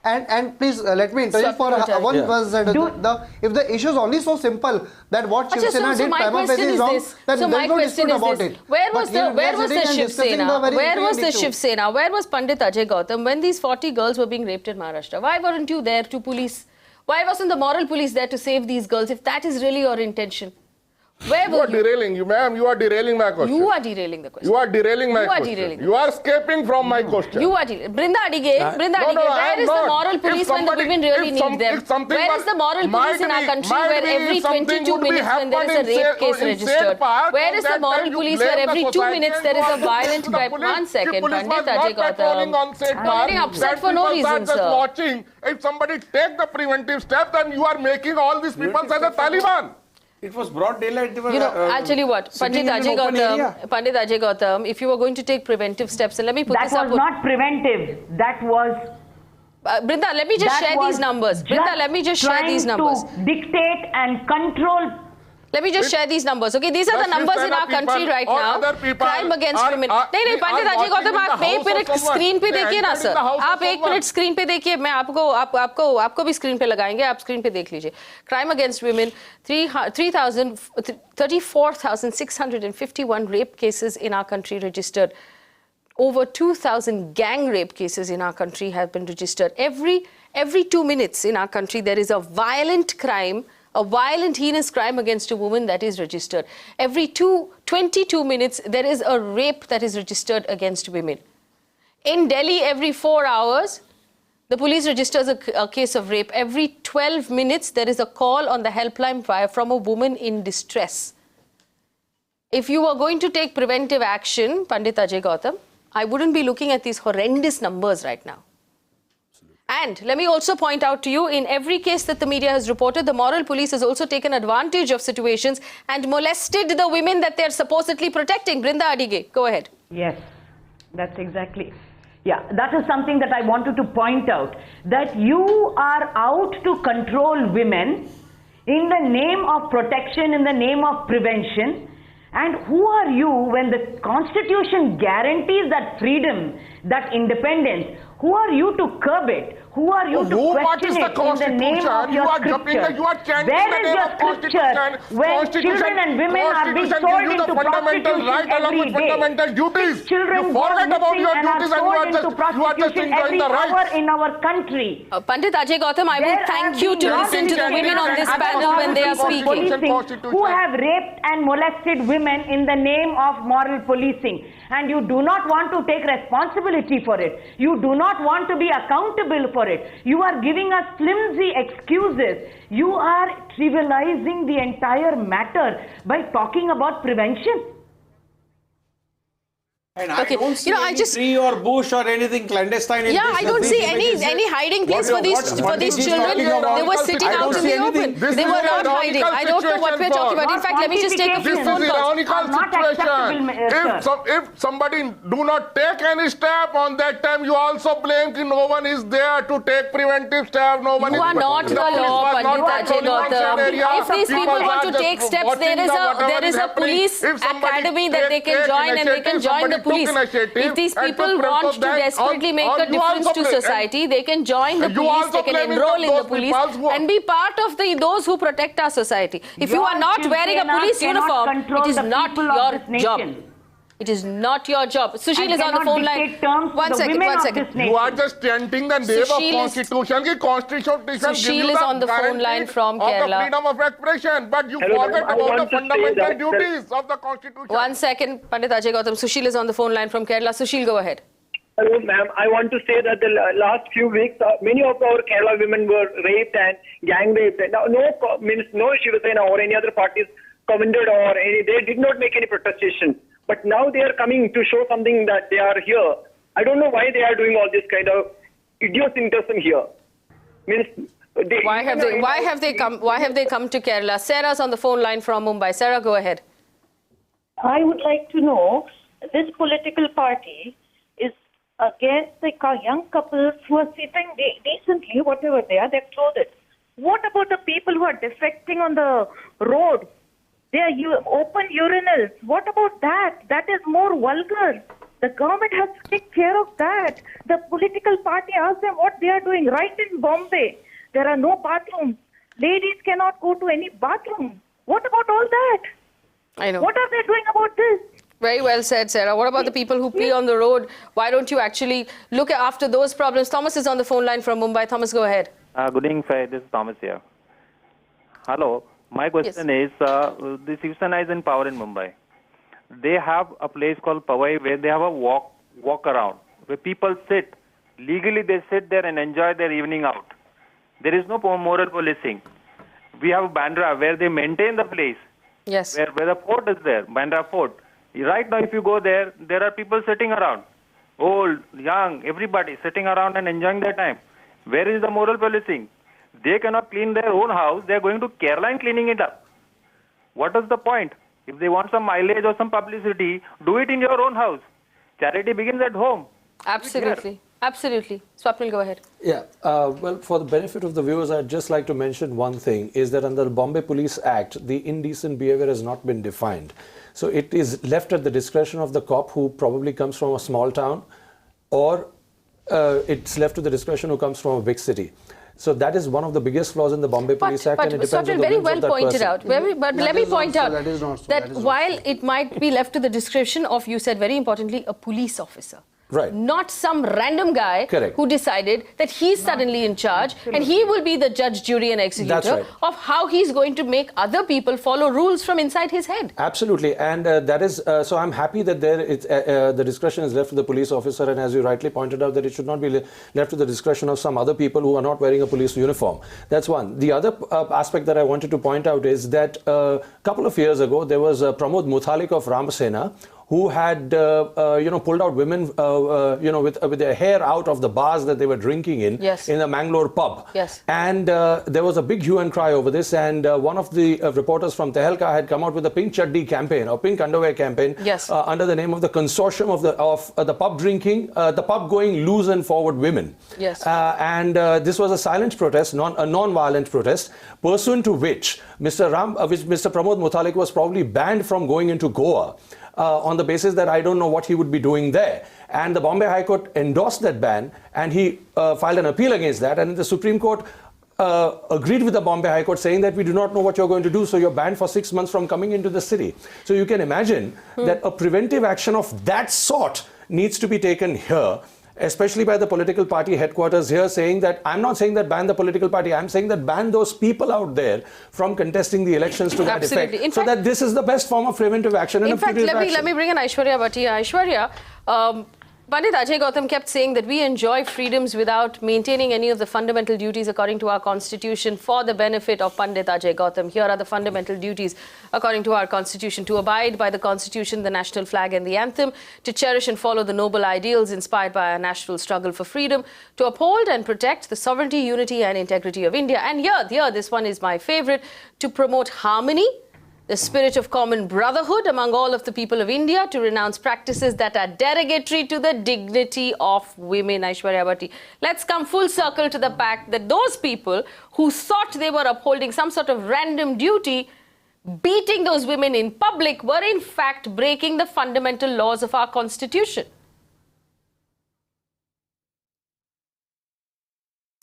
S12: And please let me intervene for one if the issue is only so simple that what Shiv Sena did prima facie is wrong, then there is no dispute about it.
S7: Where was the Shiv Sena? Where was the Shiv Sena? Where was Pandit Ajay Gautam when these 40 girls were being raped in Maharashtra? Why weren't you there to police? Why wasn't the moral police there to save these girls if that is really your intention? Where were you?
S14: Derailing, ma'am. You are derailing my question.
S7: You are derailing the question.
S14: You are derailing my question. You are escaping from my question.
S7: You are derailing. Brinda Adige, where is the moral police when the women really need them? Where is the moral police in our country where every 22 minutes when there is a rape case registered? Where is the moral police where every 2 minutes there is a violent crime? 1 second, Pandit Ajay Gautam. I'm getting upset for no reason, sir.
S14: Watching. If somebody take the preventive step, then you are making all these people as a Taliban.
S9: It was broad daylight.
S7: I'll tell you what, Pandit Ajay Gautam, if you were going to take preventive steps, and let me put this up.
S13: That was not preventive. That was.
S7: Brinda, let me just share these numbers. Brinda, let me just share these numbers.
S13: To dictate and control.
S7: Let me just share these numbers. Okay, these are the numbers in our country right now. Crime against women. नहीं पंडित अजय गौतम आप 1 minute screen पे देखिए ना sir. आप 1 minute screen पे देखिए. मैं आपको भी स्क्रीन पे लगाएंगे. आप स्क्रीन पे देख लीजिए. Crime against women, 34,651 rape cases in our country registered. Over 2,000 gang rape cases in our country have been registered. Every 2 minutes in our country there is a violent crime. A violent, heinous crime against a woman that is registered. Every 22 minutes, there is a rape that is registered against women. In Delhi, every 4 hours, the police registers a case of rape. Every 12 minutes, there is a call on the helpline from a woman in distress. If you were going to take preventive action, Pandit Ajay Gautam, I wouldn't be looking at these horrendous numbers right now. And let me also point out to you, in every case that the media has reported, the moral police has also taken advantage of situations and molested the women that they're supposedly protecting. Brinda Adige, go ahead.
S13: Yes, that's exactly. Yeah, that is something that I wanted to point out. That you are out to control women in the name of protection, in the name of prevention. And who are you when the Constitution guarantees that freedom, that independence. Who are you to curb it? Who are you to question it in the name of your scripture?
S14: You are chanting
S13: Where
S14: the
S13: is
S14: name
S13: your
S14: of
S13: scripture when children and women are being sold into prostitution every day?
S14: Fundamental duties.
S13: Children
S14: You
S13: go
S14: forget about
S13: missing
S14: your
S13: and are
S14: duties and
S13: sold into
S14: you are just
S13: prostitution every
S14: enjoying the
S13: hour
S14: rights.
S13: in our country.
S7: Pandit Ajay Gautam, I will thank you to listen to the women on this panel when they are speaking.
S13: Who have raped and molested women in the name of moral policing. And you do not want to take responsibility for it. You do not want to be accountable for it. You are giving us flimsy excuses. You are trivializing the entire matter by talking about prevention.
S9: And I don't see any tree or bush or anything clandestine in this.
S7: I don't see any hiding place for these children. They were sitting out in the open. They were not hiding. I don't know what we're talking about. In fact, let me just take a few phone calls.
S14: This is ironical situation. If somebody do not take any step on that time, you also blame that no one is there to take preventive step. No one
S7: you are not the law, Pandit Ajay Gautam. If these people want to take steps, there is a police academy that they can join and they can join the police. If these people want to desperately make a difference to society, they can join the police, they can enroll in the police and be part of those who protect our society. If you are not wearing a police uniform, it is not your job. It is not your job. Sushil is on the phone line. One second.
S14: You are just chanting the name of Constitution. Constitution
S7: Sushil is on the phone line from Kerala.
S14: Freedom of expression, but you forget about the fundamental duties of the Constitution.
S7: 1 second, Pandit Ajay Gautam. Sushil is on the phone line from Kerala. Sushil, go ahead.
S15: Hello, ma'am. I want to say that the last few weeks, many of our Kerala women were raped and gang raped. Now, no Shiv Sena or any other parties commented they did not make any protestation. But now they are coming to show something that they are here. I don't know why they are doing all this kind of idiosyncrasy here.
S7: Why have they come to Kerala? Sarah's on the phone line from Mumbai. Sarah, go ahead.
S16: I would like to know, this political party is against the young couples who are sitting decently, whatever they are, they're clothed. What about the people who are defecting on the road? They are open urinals. What about that? That is more vulgar. The government has to take care of that. The political party asks them what they are doing. Right in Bombay, there are no bathrooms. Ladies cannot go to any bathroom. What about all that?
S7: I know.
S16: What are they doing about this?
S7: Very well said, Sarah. What about the people who pee on the road? Why don't you actually look after those problems? Thomas is on the phone line from Mumbai. Thomas, go ahead.
S17: Good evening, Faye. This is Thomas here. Hello. My question is, the Shiv Sena is in power in Mumbai. They have a place called Powai where they have a walk around, where people sit. Legally, they sit there and enjoy their evening out. There is no moral policing. We have Bandra where they maintain the place.
S7: Yes.
S17: Where the fort is there, Bandra Fort. Right now, if you go there, there are people sitting around. Old, young, everybody sitting around and enjoying their time. Where is the moral policing? They cannot clean their own house. They are going to Kerala and cleaning it up. What is the point? If they want some mileage or some publicity, do it in your own house. Charity begins at home.
S7: Absolutely. Absolutely. Swapnil, go ahead.
S10: Yeah. Well, for the benefit of the viewers, I'd just like to mention one thing, is that under the Bombay Police Act, the indecent behavior has not been defined. So it is left at the discretion of the cop who probably comes from a small town, or it's left to the discretion who comes from a big city. So that is one of the biggest flaws in the Bombay Police Act, and it depends on the
S7: very
S10: whims
S7: well
S10: of that
S7: pointed
S10: person.
S7: out. But let me point out that while it might be left to the discretion of, you said very importantly, a police officer.
S10: Right.
S7: Not some random guy who decided that he's suddenly in charge and he will be the judge, jury and executor of how he's going to make other people follow rules from inside his head.
S10: Absolutely. And that is, so I'm happy that the discretion is left to the police officer, and as you rightly pointed out, that it should not be left to the discretion of some other people who are not wearing a police uniform. That's one. The other aspect that I wanted to point out is that a couple of years ago, there was Pramod Muthalik of Ram Sena, who had, pulled out women, with their hair out of the bars that they were drinking in the Mangalore pub.
S7: Yes.
S10: And there was a big hue and cry over this. And one of the reporters from Tehelka had come out with a pink chaddi campaign, or pink underwear campaign, under the name of the consortium of the pub drinking, the pub going loose and forward women.
S7: Yes.
S10: And this was a silent protest, a non-violent protest, pursuant to which Mr. Pramod Muthalik was probably banned from going into Goa. on the basis that I don't know what he would be doing there. And the Bombay High Court endorsed that ban, and he filed an appeal against that, and the Supreme Court agreed with the Bombay High Court, saying that we do not know what you're going to do, so you're banned for 6 months from coming into the city. So you can imagine that a preventive action of that sort needs to be taken here, especially by the political party headquarters here, saying that, I'm not saying that ban the political party, I'm saying that ban those people out there from contesting the elections to that
S7: Absolutely.
S10: effect. So that this is the best form of preventive action.
S7: In fact, let me bring in Aishwarya Bhati. Aishwarya, Pandit Ajay Gautam kept saying that we enjoy freedoms without maintaining any of the fundamental duties according to our constitution for the benefit of Pandit Ajay Gautam. Here are the fundamental duties according to our constitution: to abide by the constitution, the national flag and the anthem, to cherish and follow the noble ideals inspired by our national struggle for freedom, to uphold and protect the sovereignty, unity and integrity of India. And here, this one is my favorite: to promote harmony, the spirit of common brotherhood among all of the people of India, to renounce practices that are derogatory to the dignity of women. Aishwarya Bhati, let's come full circle to the fact that those people who thought they were upholding some sort of random duty, beating those women in public, were in fact breaking the fundamental laws of our constitution.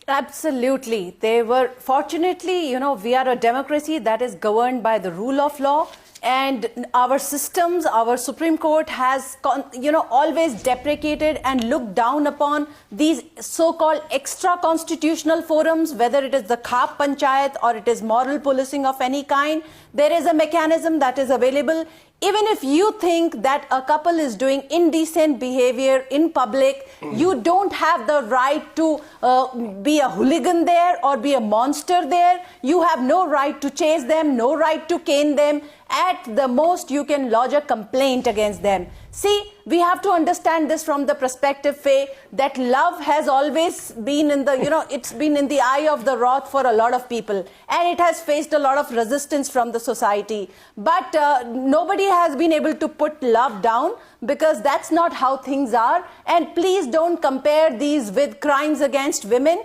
S11: Absolutely. They were, fortunately, we are a democracy that is governed by the rule of law, and our systems, our Supreme Court has, always deprecated and looked down upon these so-called extra constitutional forums, whether it is the Khap Panchayat or it is moral policing of any kind. There is a mechanism that is available. Even if you think that a couple is doing indecent behavior in public, you don't have the right to be a hooligan there or be a monster there. You have no right to chase them, no right to cane them. At the most, you can lodge a complaint against them. See, we have to understand this from the perspective, Faye, that love has always been in the, it's been in the eye of the wrath for a lot of people. And it has faced a lot of resistance from the society. But nobody has been able to put love down, because that's not how things are. And please don't compare these with crimes against women,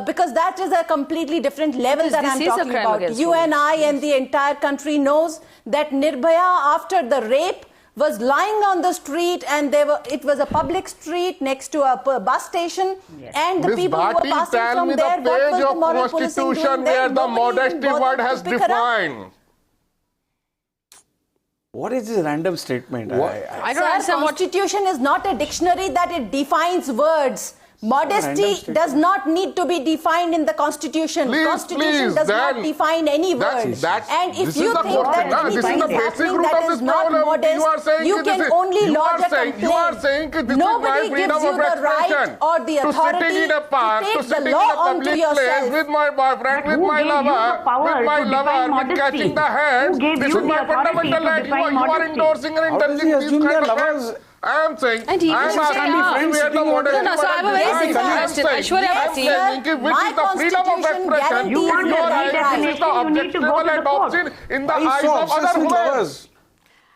S11: because that is a completely different level that I'm talking about. You and I and the entire country knows that Nirbhaya, after the rape, was lying on the street, and it was a public street next to a bus station, and the
S14: Ms.
S11: people who were passing from there, what was the moral policing doing
S14: where
S11: there?
S14: the modesty word has defined.
S9: What is this random statement?
S11: I don't understand. Constitution is not a dictionary that it defines words. Modesty does not need to be defined in the Constitution. Constitution does not define any word. And if you think that anything is happening that is not modest, you can only lodge a complaint. Nobody gives you the right or the authority to take the law onto yourself.
S14: With my boyfriend, with my lover, with catching the hand. This is my fundamental right. You are endorsing and indulging these kind of acts. I am saying,
S7: and he
S14: I am asking
S7: friends.
S14: we are the model.
S7: No, so I have a very simple question. Aishwarya Bhati,
S14: which is the freedom of expression,
S7: you want
S14: your
S7: the
S14: identity is the objectionable adoption in the eyes of other women.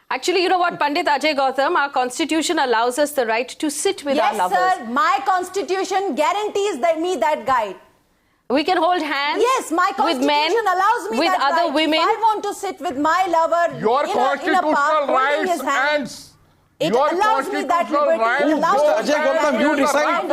S7: Actually, you know what, Pandit Ajay Gautam, our constitution allows us the right to sit with our lovers.
S11: Yes, sir. My constitution guarantees me that guide.
S7: We can hold hands.
S11: Yes, my constitution
S7: with men,
S11: allows me
S7: with
S11: that
S7: other
S11: right.
S7: women.
S11: If I want to sit with my lover
S14: your
S11: in a park holding his hand, it allows me that liberty. It allows
S9: Ajay Gautam, you decide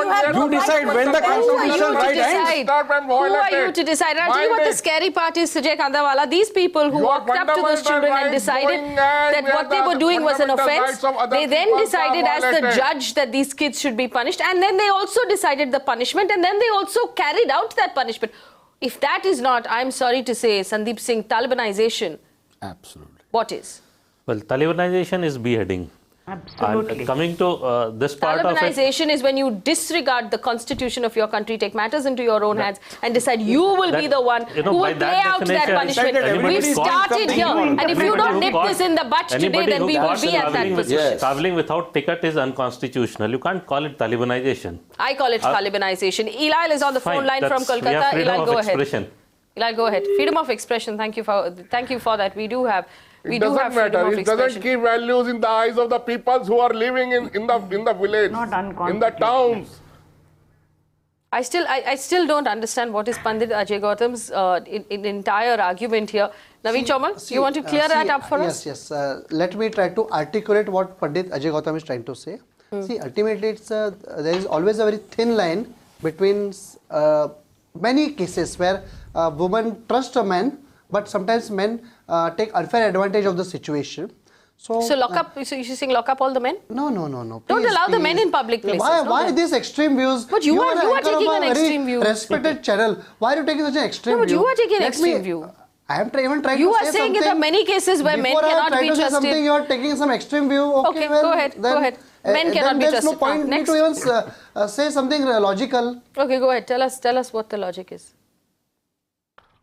S9: when the constitutional right ends.
S7: Who are you to decide? I'll tell you what the scary part is, Sujay Kantawala. These people who walked up to those children and decided that what they were doing was an offence, they then decided as the judge that these kids should be punished, and then they also decided the punishment, and then they also carried out that punishment. If that is not, I'm sorry to say, Sandeep Singh, Talibanization.
S10: Absolutely.
S7: What is?
S8: Well, Talibanization is beheading.
S7: Absolutely.
S8: And coming to this part of it,
S7: Talibanization is when you disregard the constitution of your country, take matters into your own hands, and decide you will be the one who will play out that punishment. We've started here, and if you don't nip this in the butt today, then we will be at that position.
S8: Traveling without ticket is unconstitutional. You can't call it Talibanization.
S7: I call it Talibanization. Ilal is on the phone line from Kolkata. Ilal, go ahead. Ilal, go ahead. Freedom of expression. Thank you for that. We do have.
S14: It doesn't matter. It doesn't keep values in the eyes of the people who are living in the village, in the towns.
S7: I still don't understand what is Pandit Ajay Gautam's entire argument here. Naveen Chomal, you want to clear that up for us?
S12: Yes. Let me try to articulate what Pandit Ajay Gautam is trying to say. See, ultimately, there is always a very thin line between many cases where women trust a man, but sometimes men take unfair advantage of the situation. So
S7: lock up. So you're saying lock up all the men?
S12: No.
S7: Don't allow the men in public places.
S12: Why these extreme views?
S7: But you are taking an extreme view.
S12: Respected channel. Why are you taking such an extreme view?
S7: No, but you are taking an extreme view.
S12: I am even trying
S7: you
S12: to say something.
S7: You are saying there are many cases where men cannot be trusted.
S12: Something, you are taking some extreme view. Okay, well,
S7: go ahead. Men cannot be trusted.
S12: There's no point me to even say something logical.
S7: Okay, go ahead. Tell us what the logic is.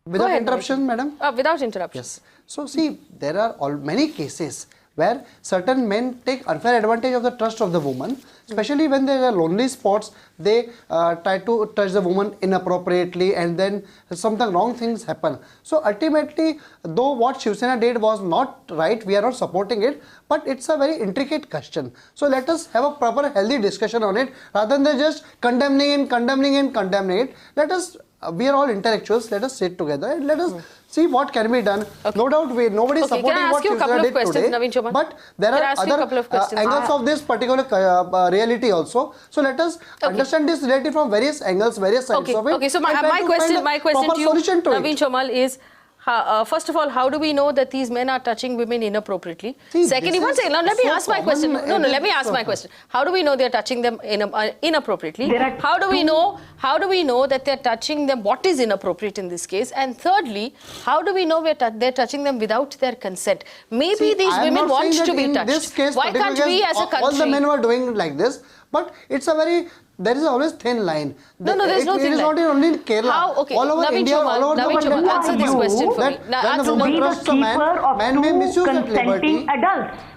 S12: Without interruption, madam?
S7: Without interruption.
S12: Yes. So, see, there are many cases where certain men take unfair advantage of the trust of the woman, especially when there are lonely spots. They try to touch the woman inappropriately, and then sometimes wrong things happen. So ultimately, though what Shiv Sena did was not right, we are not supporting it, but it's a very intricate question. So let us have a proper healthy discussion on it, rather than just condemning it. Let us, we are all intellectuals, let us sit together and let us see what can be done. Okay. No doubt nobody is supporting what Shiv Sena did today, but there are other angles of this particular reality also. So let us understand this reality from various angles, various sides of it.
S7: Okay, so my question to you, Naveen Chomal, is first of all, how do we know that these men are touching women inappropriately? Secondly, one second, now let me ask my question. No, let me ask my question. How do we know they are touching them inappropriately? How do we know that they are touching them? What is inappropriate in this case? And thirdly, how do we know they're touching them without their consent? Maybe these women want to be touched.
S12: This case,
S7: why can't we as a country?
S12: All the men were doing like this, but it's a very... There is always thin line.
S7: No, there's no thin line.
S12: It is not only in Kerala.
S7: All
S12: over India, all over the world.
S7: Answer this question for me.
S12: When a woman trusts a man may misuse that liberty.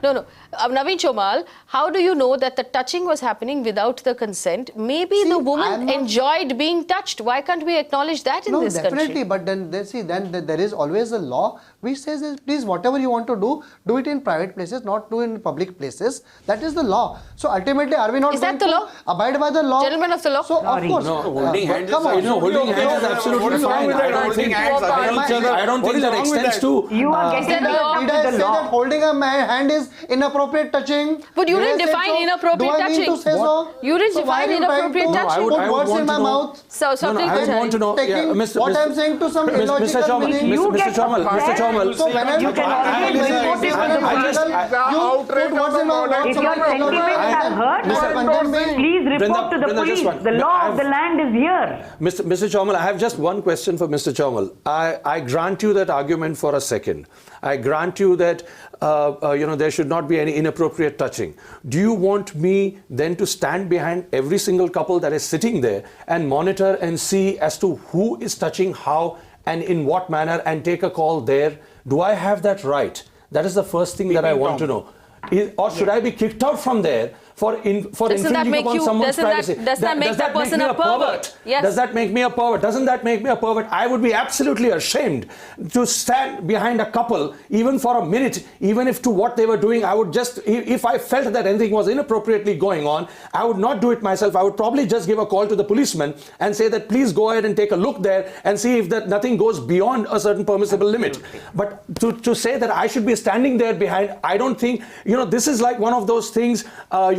S7: No. Naveen Chomal, how do you know that the touching was happening without the consent? Maybe the woman enjoyed being touched. Why can't we acknowledge that in this country?
S12: No, definitely. But then there is always a law which says, please, whatever you want to do it in private places, not do in public places. That is the law. So ultimately, are we not going to abide by the law?
S7: Gentlemen of the law?
S12: So of course.
S10: No, holding hands is absolutely fine. I don't think that extends to...
S12: Did I say that holding a hand is inappropriate touching?
S7: But you didn't define inappropriate touching.
S12: Do I mean to say so?
S7: You didn't define inappropriate touching.
S12: Put words in my mouth.
S7: So,
S12: I want to know. What I'm saying to some illogical meaning.
S10: Mr. Chomal.
S12: So when
S13: you can always report it to the police. If your sentiments are hurt, please report to the police. The law of the land is here.
S10: Mr. Chomal, I have just one question for Mr. Chomal. I grant you that argument for a second. I grant you that there should not be any inappropriate touching. Do you want me then to stand behind every single couple that is sitting there and monitor and see as to who is touching how and in what manner and take a call there? Do I have that right? That is the first thing that I want to know. Or should I be kicked out from there for infringing upon someone's privacy?
S7: Does that make that person a pervert? Yes.
S10: Does that make me a pervert? Doesn't that make me a pervert? I would be absolutely ashamed to stand behind a couple even for a minute, even if to what they were doing, I would just, if I felt that anything was inappropriately going on, I would not do it myself. I would probably just give a call to the policeman and say that please go ahead and take a look there and see if that nothing goes beyond a certain permissible limit. But to say that I should be standing there behind, I don't think, this is like one of those things,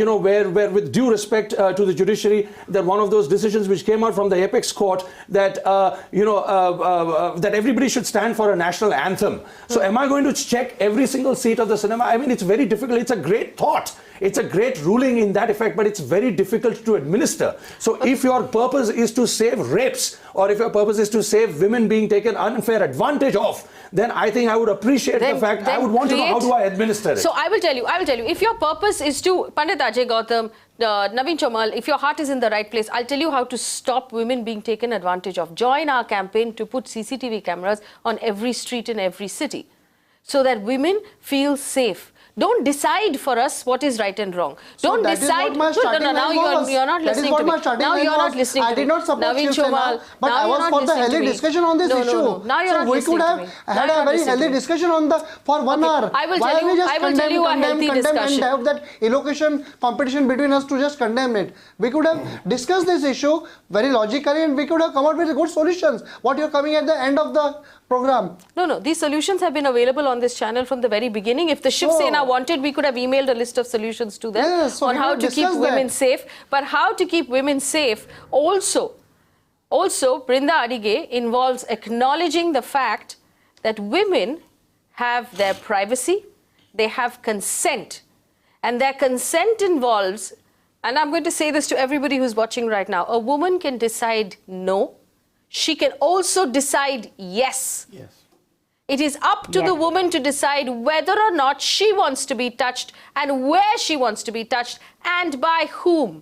S10: where with due respect to the judiciary, that one of those decisions which came out from the apex court that, that everybody should stand for a national anthem. So am I going to check every single seat of the cinema? I mean, it's very difficult. It's a great thought. It's a great ruling in that effect, but it's very difficult to administer. So if your purpose is to save rapes, or if your purpose is to save women being taken unfair advantage of, then I think I would appreciate the fact, I would want to know how do I administer it.
S7: So I will tell you, if your purpose is to, Pandit Ajay Gautam, Naveen Chomal, if your heart is in the right place, I'll tell you how to stop women being taken advantage of. Join our campaign to put CCTV cameras on every street in every city, so that women feel safe. Don't decide for us what is right and wrong. Don't
S12: that is
S7: decide.
S12: what my starting
S7: Now
S12: line was.
S7: you're not
S12: That is
S7: listening
S12: what
S7: to
S12: my
S7: me.
S12: starting
S7: Now
S12: line
S7: you're not
S12: was.
S7: listening
S12: I
S7: to
S12: did
S7: me.
S12: not support
S7: Naveen
S12: Shiv Sena,
S7: Chomal,
S12: but
S7: now
S12: I
S7: you're
S12: was
S7: not
S12: for the
S7: listening to
S12: healthy
S7: me.
S12: discussion on this issue.
S7: No. Now you're
S12: so
S7: not
S12: we
S7: listening
S12: could
S7: to
S12: have
S7: me.
S12: had
S7: Now you're
S12: a
S7: not
S12: very
S7: listening to
S12: healthy
S7: me.
S12: discussion on for 1 hour.
S7: I will
S12: Why
S7: tell
S12: are we
S7: you-
S12: just
S7: I will tell you a healthy discussion.
S12: and have that elocution competition between us to just condemn it? We could have discussed this issue very logically, and we could have come out with good solutions. What you're coming at the end of the program?
S7: No. These solutions have been available on this channel from the very beginning. If the Shiv Sena wanted, we could have emailed a list of solutions to them
S12: so
S7: on
S12: we
S7: how
S12: would
S7: to keep
S12: discuss
S7: women
S12: that.
S7: safe. But how to keep women safe also Brinda Adige involves acknowledging the fact that women have their privacy, they have consent, and their consent involves, and I'm going to say this to everybody who's watching right now, a woman can decide no. She can also decide yes. It is up to the woman to decide whether or not she wants to be touched and where she wants to be touched and by whom.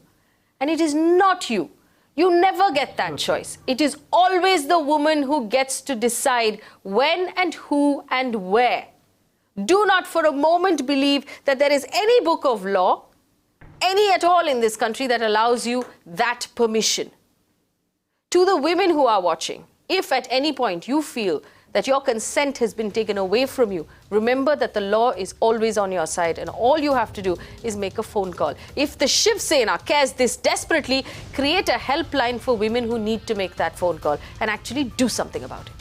S7: And it is not you. You never get that choice. It is always the woman who gets to decide when and who and where. Do not for a moment believe that there is any book of law, any at all in this country, that allows you that permission. To the women who are watching, if at any point you feel that your consent has been taken away from you, remember that the law is always on your side, and all you have to do is make a phone call. If the Shiv Sena cares this desperately, create a helpline for women who need to make that phone call and actually do something about it.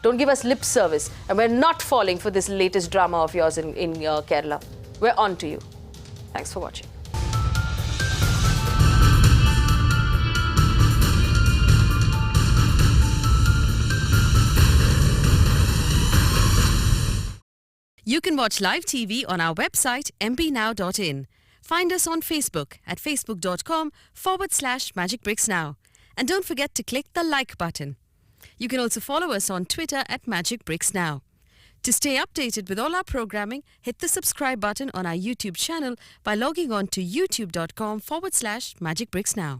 S7: Don't give us lip service, and we're not falling for this latest drama of yours in Kerala. We're on to you. Thanks for watching.
S18: You can watch live TV on our website mpnow.in. Find us on Facebook at facebook.com/Magicbricks Now. And don't forget to click the like button. You can also follow us on Twitter at Magicbricks Now. To stay updated with all our programming, hit the subscribe button on our YouTube channel by logging on to youtube.com/Magicbricks Now.